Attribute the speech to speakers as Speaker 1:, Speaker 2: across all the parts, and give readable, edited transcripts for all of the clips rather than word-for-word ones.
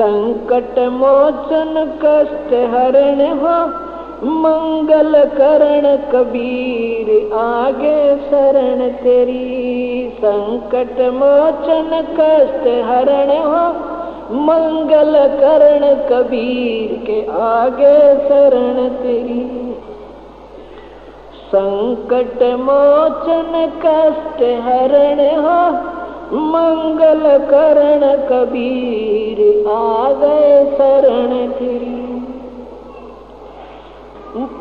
Speaker 1: संकट मोचन कष्ट हरण हो, मंगल करण कबीर आगे शरण तेरी। संकट मोचन कष्ट हरण हो, मंगल करण कबीर के आगे शरण तेरी। संकट मोचन कष्ट हरण हो, मंगल करण कबीर आगे शरण तेरी।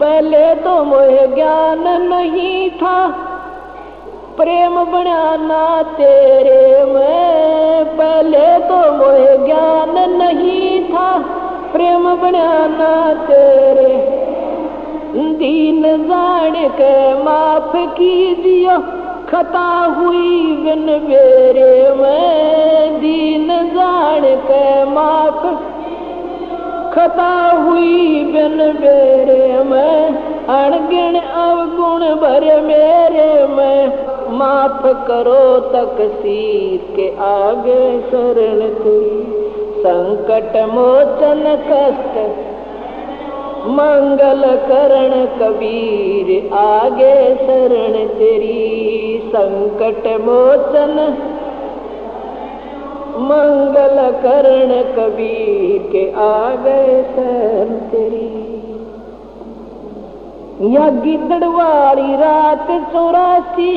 Speaker 1: पहले तो मोहे ज्ञान नहीं था, प्रेम बनाना तेरे में। पहले तो मोहे ज्ञान नहीं था, प्रेम बनाना तेरे। दीन जान के माफ कीजियो, खता हुई बिन मेरे में। दीन जान के माफ खता हुई बिन मेरे में। अणगिण अवगुण भर मेरे में, माफ करो तकसीर के आगे शरण तेरी। संकट मोचन कष्ट मंगल करण कबीर आगे शरण तेरी। संकट मोचन मंगल करण कबीर के आगे शरण तेरी। या गिद्दड़ वाली रात 84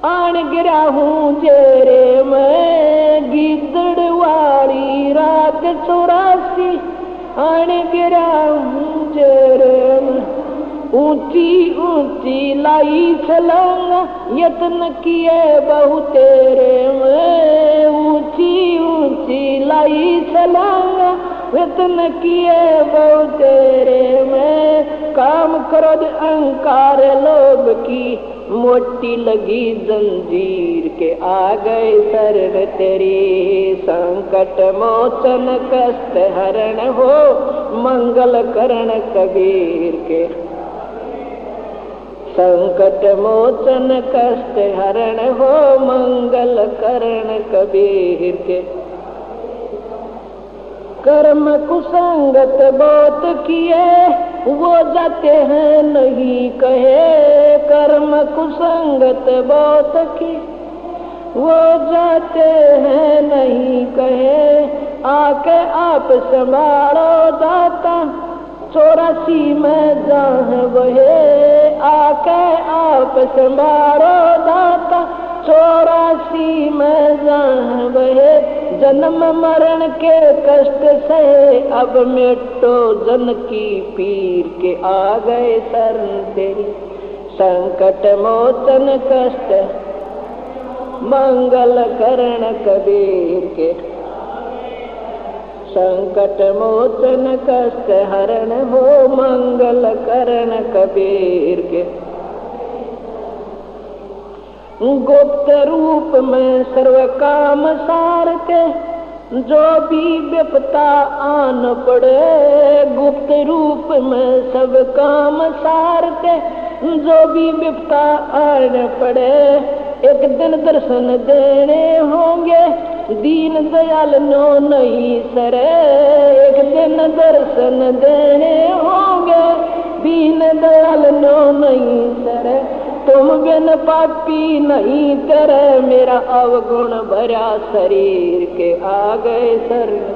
Speaker 1: आन गिरा हूँ जेरे में। गिद्दड़ वाली रात 84 आन गिरा हूँ जेरे में। ऊंची ऊंची लाई छलांगा, यत्न किए बहु तेरे में। ऊंची ऊंची लाई छलांगा, यत्न किए बहु तेरे में। काम क्रोध अहंकार लोभ की मोटी लगी जंजीर के आ गए शरण तेरी। संकट मोचन कष्ट हरण हो, मंगल करण कबीर के। संकट मोचन कष्ट हरण हो, मंगल करण कबीर के। कर्म कुसंगत बहुत किए, वो जाते हैं नहीं कहे। कर्म कुसंगत बहुत किए, वो जाते हैं नहीं कहे। आके आप संभालो दाता, 84 में जहाँ वहे। आके आप संभालो दाता, 84 में जहाँ वहे। जन्म मरण के कष्ट सहे, अब मिटो जन की पीर के आ गए शरण तेरी। संकट मोचन कष्ट मंगल करण कबीर के। संकट मोचन कष्ट हरण हो, मंगल करण कबीर के। गुप्त रूप में सर्व काम सारते, जो भी विपता आन पड़े। गुप्त रूप में सब काम सारते, जो भी विपता आन पड़े। एक दिन दर्शन देने होंगे, दीन दयाल नो नहीं सरे। एक दिन दर्शन देने होंगे, दीन दयाल नो नहीं सरे। तुम बिन पापी नहीं करे, मेरा अवगुण भरा शरीर के आ गए शरण।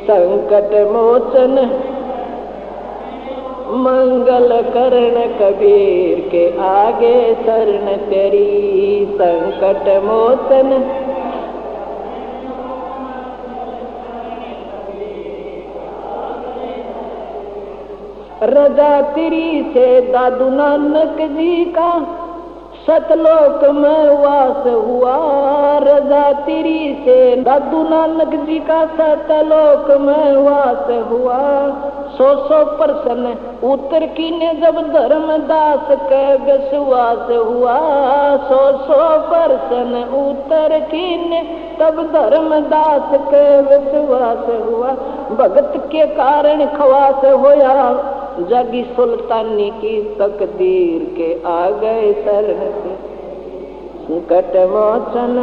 Speaker 1: संकट मोचन मंगल करण कबीर के आगे शरण तेरी। संकट मोचन रजा तेरी से दादू नानक जी का सतलोक में वास हुआ। रजा तेरी से दादू नानक जी का सतलोक में वास हुआ। 100% उत्तर की ने जब धर्मदास के विश्वास हुआ। 100% उत्तर की ने तब धर्मदास के विश्वास हुआ। भगत के कारण खवास होया, जागी सुल्तानी की तकदीर के आ गए शरण संकट मोचन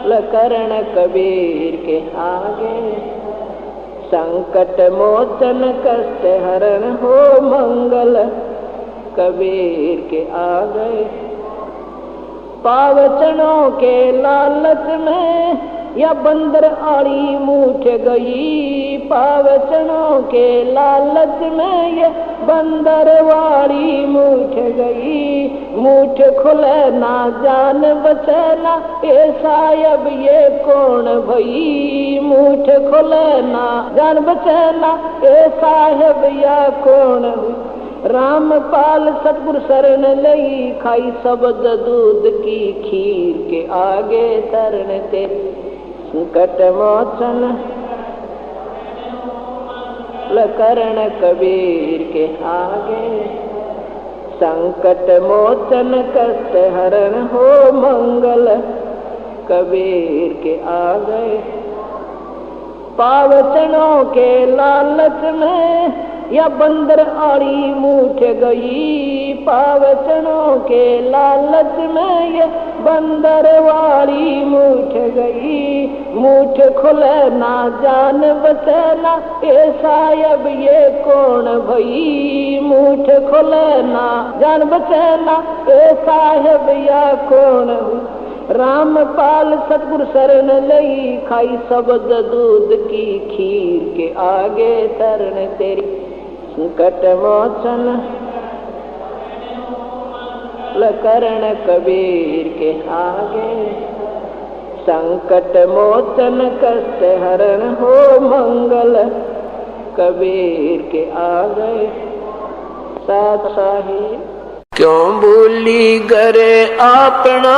Speaker 1: करण कबीर के आगे। संकट मोचन कष्ट हरण हो मंगल कबीर के आगे। पावचनों के लालच में या बंदर आड़ी मूठ गई। पावचनों के लालच में ये बंदर वाड़ी मूठ गई। मूठ खुले ना जान बचे ना ऐसा अब ये कौन भई। मूठ खुले ना जान बचे ना ऐसा अब या कौन हुई। रामपाल सतगुरु शरण लई खाई शब्द दूध की खीर के आगे शरण ते। संकट मोचन करण कबीर के आगे। संकट मोचन कष्ट हरण हो मंगल कबीर के आगे। पावचनों के लालच में या बंदर आड़ी मूठ गई। पावचनों के लालच में ये बंदर वाड़ी मूठ गई। मूठ खुले ना जान बचे ना ऐसा अब ये कौन भई। मूठ खुले ना जान बचे ना ऐसा अब या कौन हुई। रामपाल सतगुरु शरण लई खाई शब्द दूध की खीर के आगे शरण तेरी। संकट मोचन करण कबीर के आगे। संकट मोचन कष्ट हरण हो मंगल कबीर के आगे। साथ साहिब क्यों भूली गरे अपना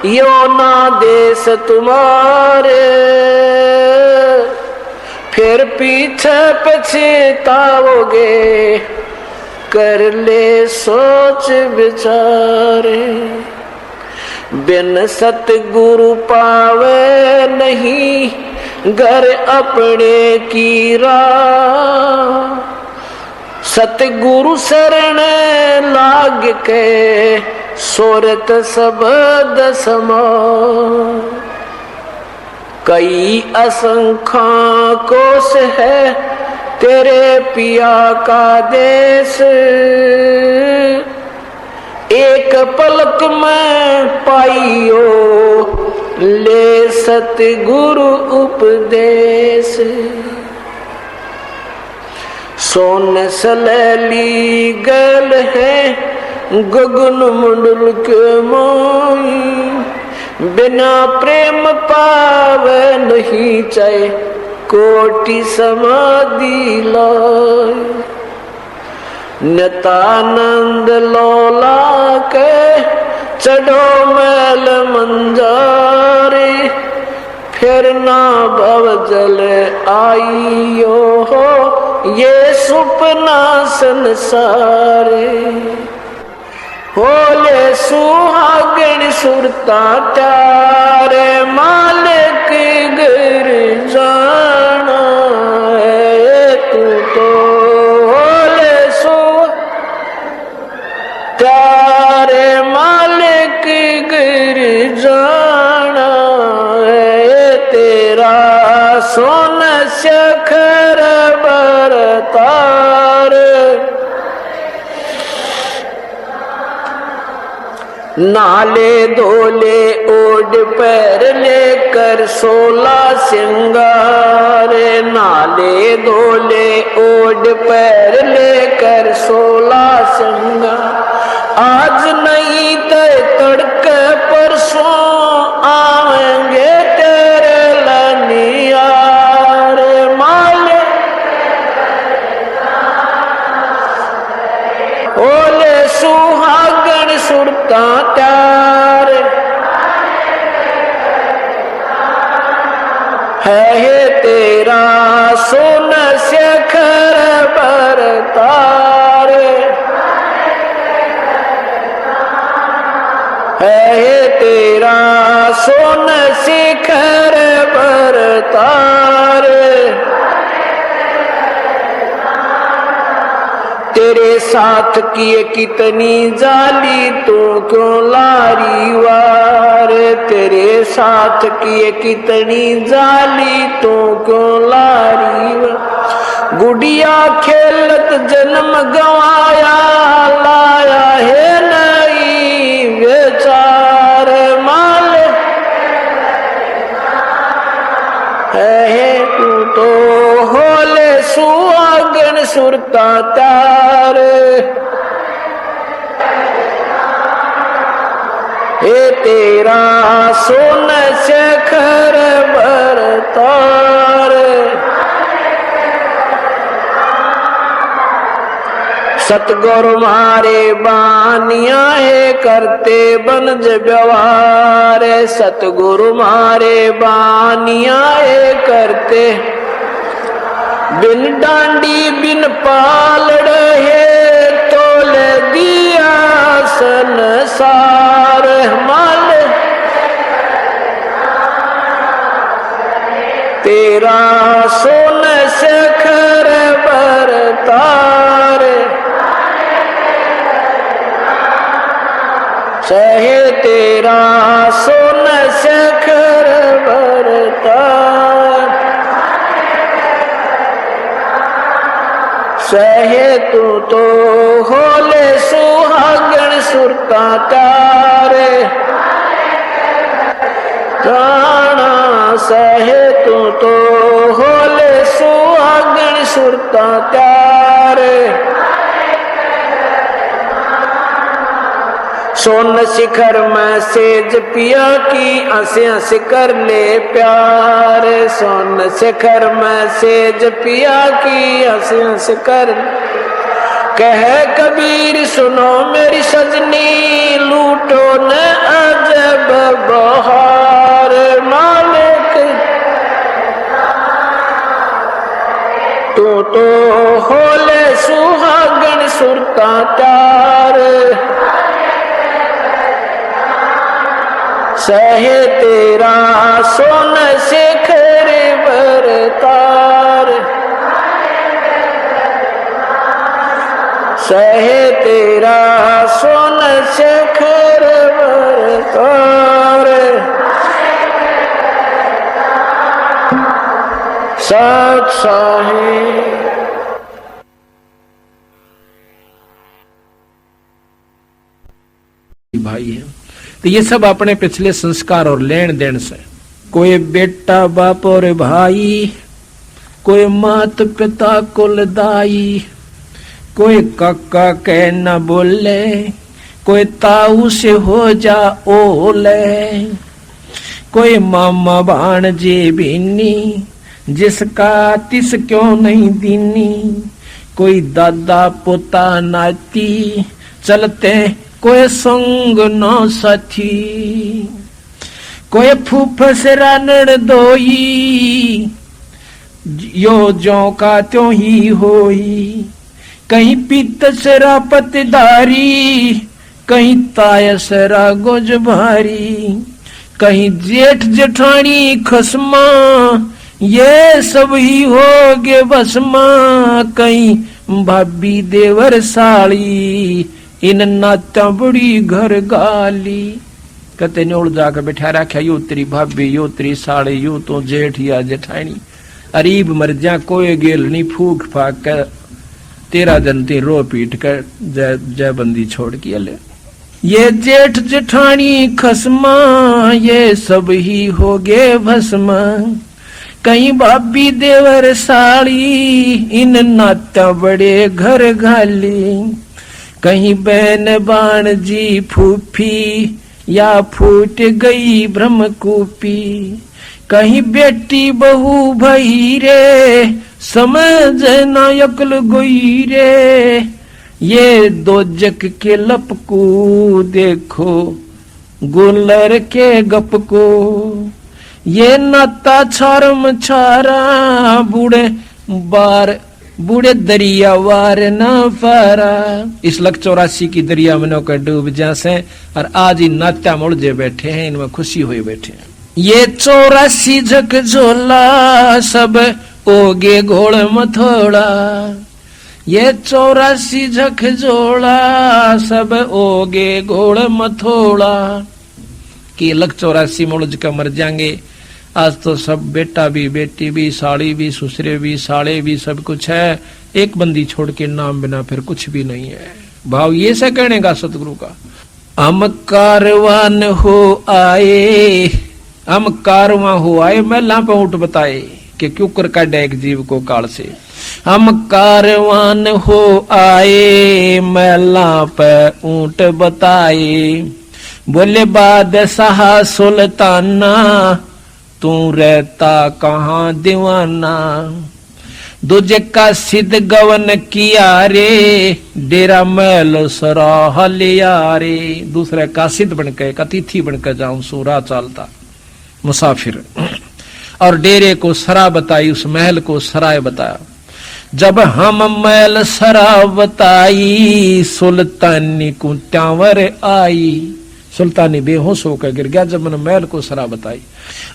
Speaker 1: यो ना देश तुम्हारे। फिर पीछे पछताओगे कर ले सोच विचारे। बिन सतगुरु पावे नहीं घर अपने की राह। सतगुरु शरण लाग के सोरत सबद समा। कई असंख्या कोस है तेरे पिया का देश। एक पलक में पाइयो ले सतगुरु उपदेश। सोन सलैली गल है गगन मंडल के मोई। बिना प्रेम पावे नहीं चाहे कोटि समाधि लाय। नितानंद लोला के चढ़ो मैल मंजारे। फिर ना भव जल आइयो हो ये सुपना संसारे। होले सुहागण सुरता तारे मालिक गिर जाना है। तू तो होले सु तारे मालिक गिर जाना है। तेरा सोन शखर बरतार। नाले धोले ओढ़ पर लेकर 16 सिंगार। नाले धोले ओढ़ पर लेकर 16 सिंगार। आज नहीं तो तड़के परसों आवेंगे तेरे लनियार। माले ओले सुहागण सुरता त्यार। है तेरा सोन शेखर बरतार। है तेरा सोन शिखर बरतार। तेरे
Speaker 2: तेरे साथ किए कितनी जाली तू क्यों लारी वार, तेरे साथ किए कितनी जाली तू क्यों लारी वार। गुड़िया खेलत जन्म गवाया लाया है नहीं बेचार, माल है तू तो होले सुहागन सुरता तार। हे तेरा सोन शेखर बरतार, सतगुरु मारे बानिया है करते बनज व्यवहार, सतगुरु मारे बानिया है करते बिन डांडी बिन पालड़ है तोल दिया संसार। माल तेरा सोन शेखर बरतार, सहे तेरा सोन शेखर बरतार, सहे तू तो होले सुहागन सुरता तारे। राणा सहे तू तो होले सुहागन सुरता तारे। सोन शिखर में सेज पिया की हंसे हंस कर ले प्यार, सोन शिखर में सेज पिया की हंसे हंस कर। कह कबीर सुनो मेरी सजनी लूटो न अजब बहार, मालिक तू तो होले सुहागन सुरता तार, सहे तेरा सोन शेखर बरतार, सहे तेरा सोन शेखर बरतार। सत साहिब
Speaker 3: भाई है तो ये सब अपने पिछले संस्कार और लेन देन से, कोई बेटा बाप और भाई, कोई मात पिता कुलदाई, कोई काका कह न बोले, कोई ताऊ से हो जा ओले, कोई मामा भाणजे बीनी जिसका तिस क्यों नहीं दीनी, कोई दादा पोता नाती चलते कोई संग न साथी, कोई फूफस रानड़ दोई यो जो का त्यों ही होई, कहीं पीतसरा पतदारी कहीं तायसरा गोज भारी, कहीं जेठ जेठानी खसमा ये सब ही हो गे बसमा, कहीं भाभी देवर साली इन नात्या बड़ी घर गाली। कते न्योड़ जाकर बैठा रखा यो तेरी भाभी यो तेरी साड़ी यो तो जेठ या जेठानी, अरीब मर जा कोई गेल नहीं फूक फाक कर तेरा जनती रो पीट कर जय बंदी छोड़ के ले। ये जेठ जेठानी खसमा ये सब ही हो गे भस्मा, कहीं भाभी देवर साड़ी इन नात्या बड़े घर गाली, कहीं बहन बाण जी फूफी या फूट गई ब्रह्मकूपी, कहीं बेटी बहू भई रे समझ न अकल गोई रे, ये दो जग के लपकू देखो गुलर के गप को, ये नाता छारम छारा बूढ़े दरिया वार न फारा। इस लख 84 की दरिया में नौकर डूब जासे और आज ही नात्या मुड़जे बैठे हैं, इनमें खुशी हुई बैठे हैं। ये 84 झक झोला सब ओगे घोड़ मथोड़ा, ये 84 झकझोला सब ओगे घोड़ मथोड़ा कि लग 84 मुलझ कर मर जाएंगे। आज तो सब बेटा भी, बेटी भी, साड़ी भी, ससुरे भी, साले भी, सब कुछ है, एक बंदी छोड़ के नाम बिना फिर कुछ भी नहीं है। भाव ये से कहने का सतगुरु का, हम कारवान हो आए, हम कारवां हो आए, महला पे ऊँट बताए कि क्यों कर काटे एक जीव को काल से। हम कारवान हो आए, महला पे ऊँट बताए, बोले बादशाह सुल्ताना तू रहता कहाँ दीवाना। दूजे का सिद्ध गवन किया रे, डेरा महल सराह लिया रे। दूसरे का सिद्ध बनकर, एक अतिथि बनकर जाऊं, सूरा चालता मुसाफिर, और डेरे को सरा बताई, उस महल को सराय बताया। जब हम महल सरा बताई, सुल्तानी को त्यावर आई। सुल्तानी बेहोश होकर गिर गया जब मैंने महल को सरा बताई।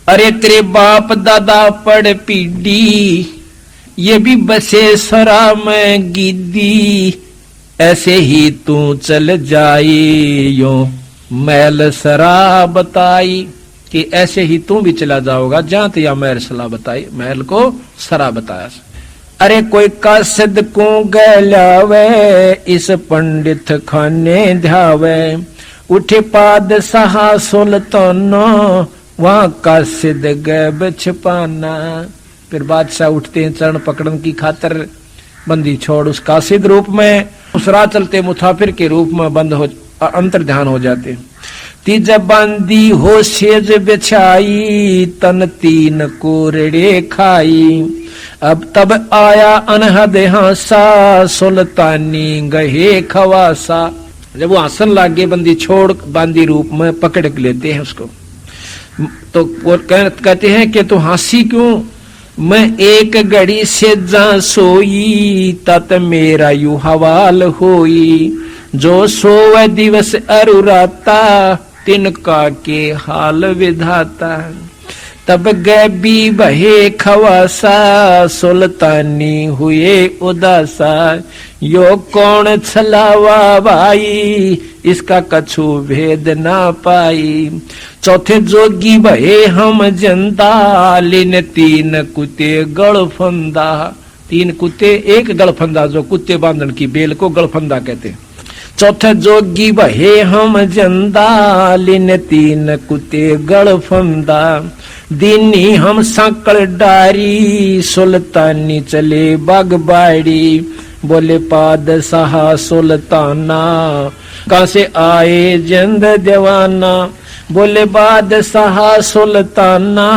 Speaker 3: अरे तेरे बाप दादा पड़ पीडी, ये भी बसे सरा में गिद्दी, ऐसे ही तू चल जाई, यो महल सरा बताई कि ऐसे ही तू भी चला जाओगा जहां या महल सरा बताई, महल को सरा बताया। अरे कोई कासद को गलावे, इस पंडित खाने ध्यावे, उठे पादशाह सुल्ताना, वहां कासिद गैब छिपाना। फिर बादशाह उठते हैं चरण पकड़न की खातर, बंदी छोड़ उस कासिद रूप में, उस राह चलते मुसाफिर के रूप में बंद हो, अंतर ध्यान हो जाते। तीज बंदी हो सेज बिछाई, तन 3 कोरड़े खाई, अब तब आया अनहद हासा, सुल्तानी गहे खवासा। जब वो आसन लागे, बंदी छोड़ बांदी रूप में पकड़ लेते हैं उसको, तो वो कहते हैं कि तू हंसी क्यों, मैं एक घड़ी से जा सोई, तत मेरा यू हवाल होई, जो सोवे दिवस अरुराता, तिनका के हाल विधाता। तब गैबी बहे खवासा, सुल्तानी हुए उदासा, यो कौन छलावा भाई, इसका कछु भेद ना पाई। चौथे जोगी बहे हम जिंदा, लिन 3 कुत्ते गड़फंदा। 3 कुत्ते एक गड़फंदा, जो कुत्ते बांधन की बेल को गड़फंदा कहते। चौथे जोगी बहे हम जिंदा, लिन 3 कुत्ते गड़फंदा, दीनी हम सांकड़ डारी, सुल्तानी चले बागबाड़ी। बोले पादशाह सुल्ताना, कहां से आए जिंद दीवाना। बोले बादशाह सुल्ताना,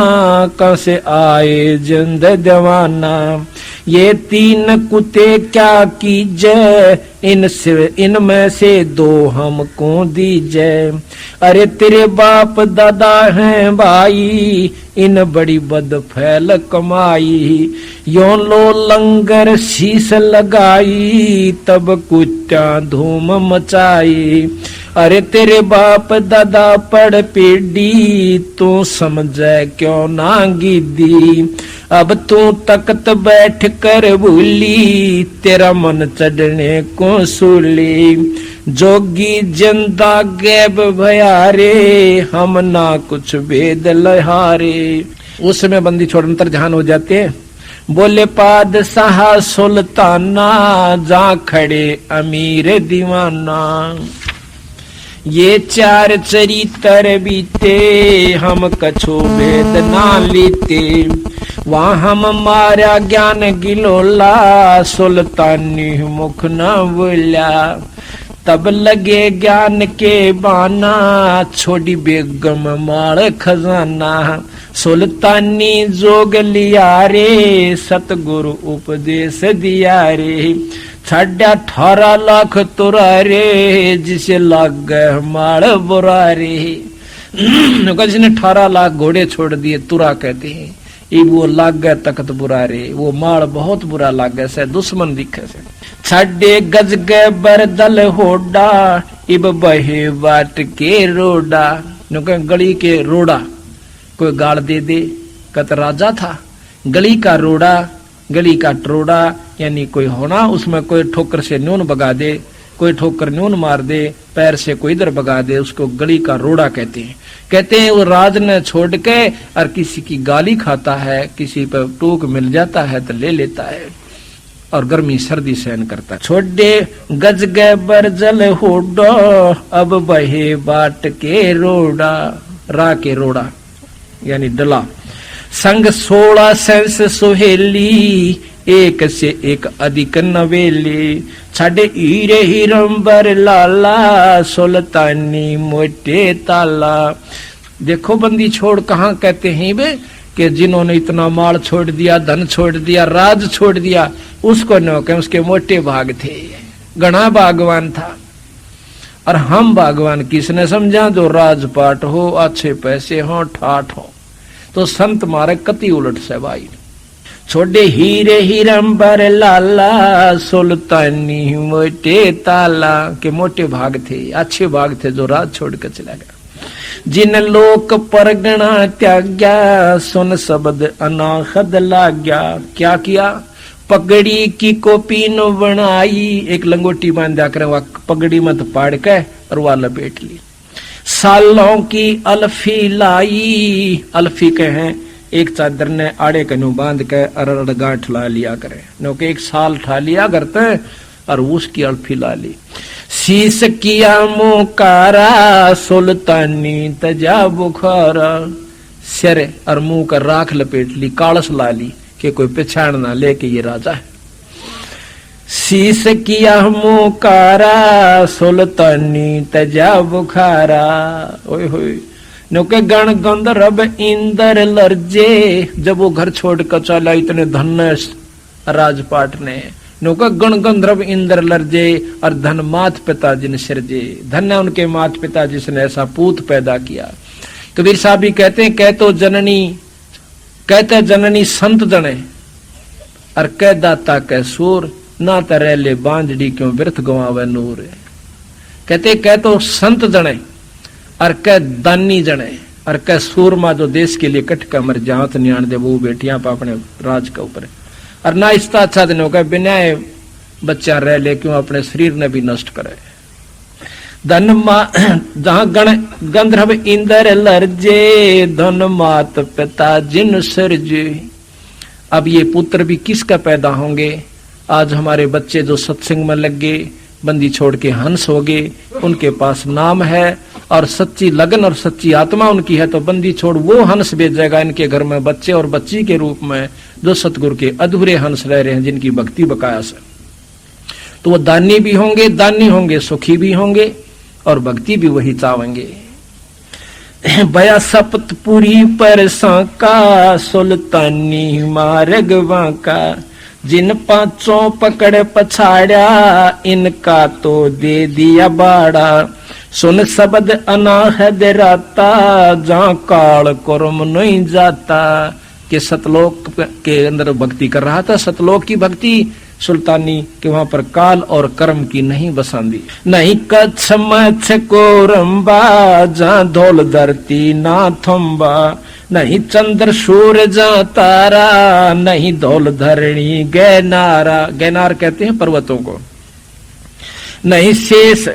Speaker 3: कहां से आए जिंद दीवाना। ये 3 कुत्ते क्या कीजे, इनमें से 2 हमको दीजे। अरे तेरे बाप दादा हैं भाई, इन बड़ी बद फैल कमाई। यो लो लंगर शीश लगाई, तब कुत्ता धूम मचाई। अरे तेरे बाप दादा पड़ पीडी, तू समझे क्यों ना गिद्दी। अब तू तख्त बैठ कर भूली, तेरा मन चढ़ने को सूली। जोगी जिंदा गैब भयारे, हम ना कुछ भेद लहारे। उस समय बंदी छोड़ अंतर ध्यान हो जाते हैं। बोले पादशाह सुल्ताना, जा खड़े अमीर दीवाना। ये 4 चरित्र बीते, हम कछु भेद ना लीते। वहाँ हम मारा ज्ञान गिलोला, सुल्तानी मुख न बोला। तब लगे ज्ञान के बाना, छोड़ी बेगम मार खजाना। सुल्तानी जोग लिया रे, सतगुरु उपदेश दिया रे। 18 लाख तुरा रे, जिसे लग मार बुरा रे। जिसने 18 लाख घोड़े छोड़ दिए, तुरा कहते हैं। इब वो लाग गए तख्त बुरा रे, वो माड़ बहुत बुरा लाग गए से, दुश्मन दिखे से। छड़े गज गए बरदल होडा, इब बहे बाट के रोडा। गली के रोडा कोई गाड़ दे दे, कत राजा था। गली का रोडा, गली का टरोडा, यानी कोई होना, उसमें कोई ठोकर से न्यून भगा दे, कोई ठोकर न्यून मार दे, पैर से कोई इधर भगा दे, उसको गली का रोड़ा कहते हैं। कहते हैं वो राज ने छोड़ के और किसी की गाली खाता है, किसी पर टूक मिल जाता है तो ले लेता है और गर्मी सर्दी सहन करता है। छोड़े गज गए बरजल होडो, अब बहे बाट के रोड़ा, रा के रोड़ा यानी डला। संग 16 सेंस सुहेली, एक से एक अधिक नवेली। छाडे हीरे हिरंबर लाला, सुल्तानी मोटे ताला। देखो बंदी छोड़ कहाँ कहते हैं बे कि जिन्होंने इतना माल छोड़ दिया, धन छोड़ दिया, राज छोड़ दिया, उसको न कहें, उसके मोटे भाग थे। घना भागवान था। और हम भगवान किसने समझा? जो राजपाट हो, अच्छे पैसे हो, ठाठ हो। तो संत मारे कति उलट से भाई। छोड़े हीरे हिरंबर लाला, सुल्तानी मोटे ताला के मोटे भाग थे, अच्छे भाग थे जो राज छोड़ कर चला गया। जिन लोक परगना त्याग्या, सुन शब्द अनाहद लाग्या। क्या किया? पगड़ी की कोपी न बनाई, एक लंगोटी बांधा कर वह पगड़ी मत पाड़ के और वह लपेट ली। सालों की अल्फी लाई, अल्फी के हैं एक चादर ने आड़े कन्यू बांध के अरड़ गांठ ला लिया करे, नो के एक साल ठा लिया करते और उसकी अल्फी ला ली। शीश किया मोकारा, सुल्तानी तजा बुखारा। सिर और मुंह का राख लपेट ली, कालस ला ली कि कोई पहचान ना ले कि ये राजा है। शीश किया मोकारा, सुल्तानी तजा बुखारा। ओए होए नौके गण गंधर्व इंदर लर्जे, जब वो घर छोड़ कर चला इतने धन्य राजपाट ने। नौका गण गंधर्व इंदर लर्जे, और धन मात पिता जिन सिरजे। धन्य उनके मात पिता जिसने ऐसा पूत पैदा किया। कबीर साहब भी कहते हैं, कहते जननी संत जने, और कह दाता कह सूर, ना तरह ले बांझड़ी क्यों व्यर्थ गवावे नूर। कहते कह तो संत जने, और कह दानी जने, और कह सूरमा जो देश के लिए कट कर मर जात न्याण दे वो बेटियां अपने राज के ऊपर। और ना इसका अच्छा दिन होगा बिना बच्चा रह ले क्यों अपने शरीर ने भी नष्ट करे। धन जहां गण गंधर्व इंदर लर्जे, धन मात पिता जिन सरजे। अब ये पुत्र भी किसका पैदा होंगे? आज हमारे बच्चे जो सत्संग में लग गए, बंदी छोड़ के हंस हो गए, उनके पास नाम है और सच्ची लगन और सच्ची आत्मा उनकी है, तो बंदी छोड़ वो हंस भेजेगा इनके घर में बच्चे और बच्ची के रूप में, जो सतगुरु के अधूरे हंस रह रहे हैं, जिनकी भक्ति बकाया से। तो वो दानी भी होंगे, सुखी भी होंगे और भक्ति भी वही चावेंगे। बया सप्तपुरी पर सांका, सुल्तानी मार्ग वांका। जिन पांचों पकड़ पछाड़ा, इनका तो दे दिया बाड़ा। सुन शब्द अनाहद राता, जहां काल कर्म नहीं जाता। के सतलोक के अंदर भक्ति कर रहा था, सतलोक की भक्ति सुल्तानी के वहां पर काल और कर्म की नहीं बसांदी। नहीं कच्छ मच्छ को रंबा, जहां धौल धरती ना थम्बा। नहीं चंद्र सूर्य जहां तारा, नहीं धौल धरणी गैनारा। गैनार कहते हैं पर्वतों को। नहीं शेष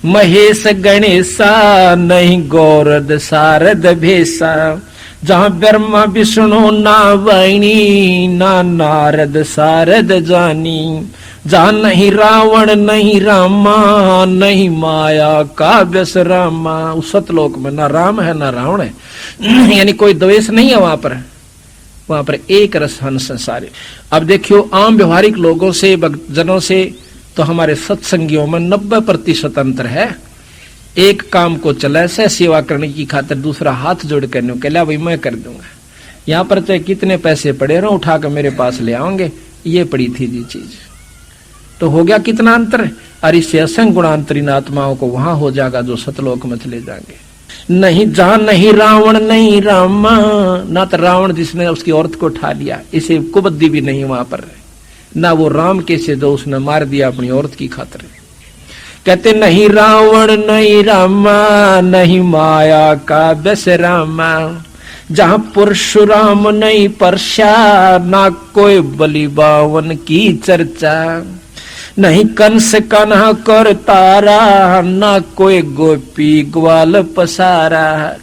Speaker 3: महेश गणेशा, नहीं गौरद सारद भेसा। जहां ब्रह्मा विष्णु ना वाणी, ना नारद सारद जानी। जहां नहीं रावण नहीं रामा, नहीं माया का व्यस रामा। उस सतलोक में ना राम है ना रावण है, यानी कोई द्वेष नहीं है वहां पर एक रस हंस सारे। अब देखियो आम व्यवहारिक लोगों से, भक्तजनों से तो हमारे सत्संगियों में 90% अंतर है। एक काम को चला से सेवा करने की खातिर दूसरा हाथ जोड़ करने कहला भाई मैं कर दूंगा, यहाँ पर चाहे कितने पैसे पड़े रहो उठा कर मेरे पास ले आओगे, ये पड़ी थी जी चीज। तो हो गया कितना अंतर। और इससे असंग गुणांतरीन आत्माओं को वहां हो जाएगा जो सतलोक में चले जाएंगे। नहीं जहां नहीं रावण नहीं रामा, ना तो रावण जिसने उसकी औरत को उठा लिया, इसे कुबद्दी भी नहीं वहां पर, ना वो राम के से जो उसने मार दिया अपनी औरत की खातिर। कहते नहीं रावण नहीं रामा, नहीं माया का व्यस रामा। जहां परशुराम नहीं परसा, ना कोई बलि बावन की चर्चा, नहीं कंस कन्हा कर तारा, ना कोई गोपी ग्वाल पसारा।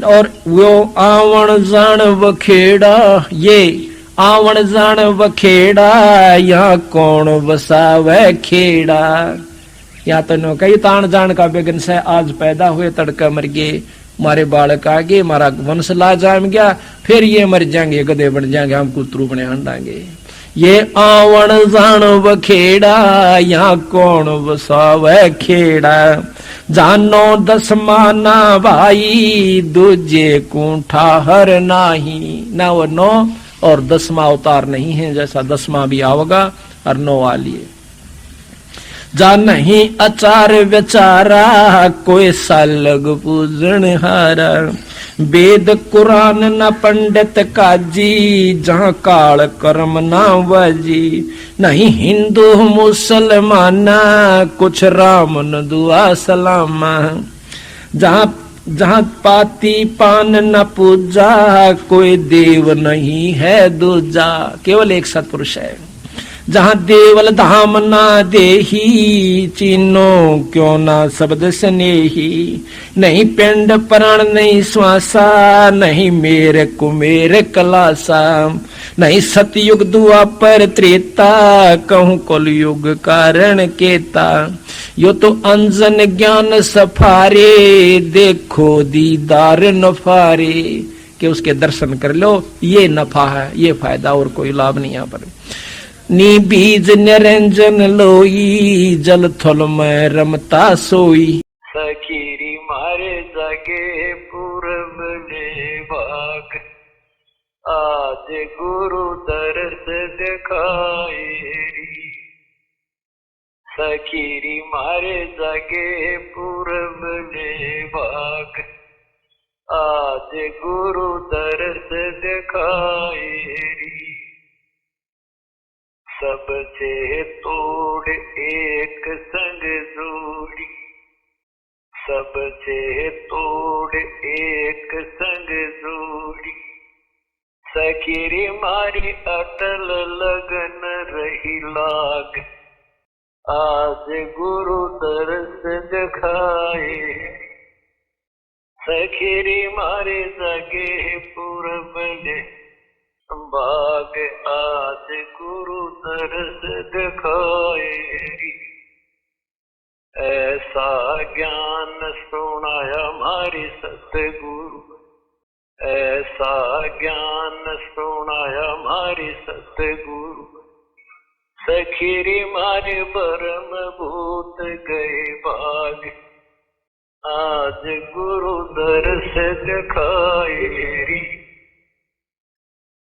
Speaker 3: और वो आवण जान बखेड़ा, ये आवण जान बखेड़ा, यहाँ कौन बसावे खेड़ा। या तो नो कई तान जान का बेगन से आज पैदा हुए तड़का मर गए, मारे बालक आ गए, मारा वंश ला जाम गया, फिर ये मर जाएंगे, गधे बन जाएंगे, हम कुतरू बने हंडांगे। ये आवण जान बखेड़ा, यहाँ कौन बसावे खेड़ा। जानो दसमाना भाई, दूजे कूठा हर नाही। ना वो 9 और 10वां अवतार नहीं है, जैसा 10वां भी आओगा और 9 वाली है। जा नहीं अचार विचारा, कोई सालग पूजन हारा। वेद कुरान न पंडित काजी, जहाँ काल कर्म ना बाजी। नहीं हिंदू मुसलमाना, कुछ राम न दुआ सलामा। जहाँ पाती पान न पूजा, कोई देव नहीं है दूजा। केवल एक सत्पुरुष है। जहाँ देवल धाम ना देही, चीनो क्यों ना शब्द स्नेही। नहीं पिंड प्राण नहीं श्वासा, नहीं मेरे कुमेर कलासा। नहीं सतयुग दुआपर त्रेता, कहूँ कलयुग कारण केता। यो तो अंजन ज्ञान सफारे, देखो दीदार नफारे। कि उसके दर्शन कर लो, ये नफा है, ये फायदा, और कोई लाभ नहीं यहाँ पर। नी बीज निरंजन लोई, जल थल में रमता सोई।
Speaker 2: सखीरी मारे जगे पूरब ले भाग, आज गुरु दर्श दिखाए री। सखीरी मारे जगे पूरब ले भाग, आज गुरु दर्श दिखाए री। सबसे तोड़ एक संग जोड़ी, सबसे तोड़ एक संग जोड़ी। सखीरी मारी अटल लगन रही लाग, आज गुरु दर्श दिखाए। सखीरी मारे जगे पूरब ले भाग, आज गुरु दर्श दिखाए। ऐसा ज्ञान सुनाया हमारी सतगुरु, ऐसा ज्ञान सुनाया हमारी सतगुरु। सखीरी मारे परम भूत गए भाग, आज गुरु दर्श दिखाए।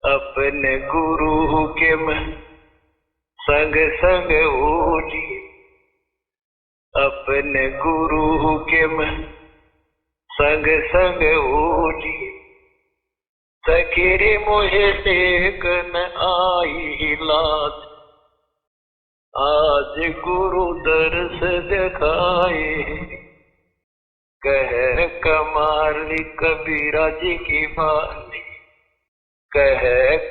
Speaker 2: अपने गुरु के मन संग संग ओजी, अपने गुरु के मन संग संग ओजी। सखीरी मुझे देख न आई लाज, आज गुरु दर्श दिखाए। कह कमाली कबीरा जी की बाली, कह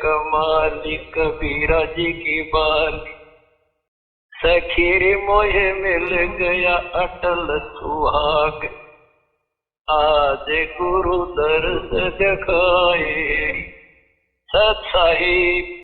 Speaker 2: कमाली कबीरा जी की बाली। सखीरी मुझे मिल गया अटल सुहाग, आज गुरु दर्श दिखाए। सत साहिब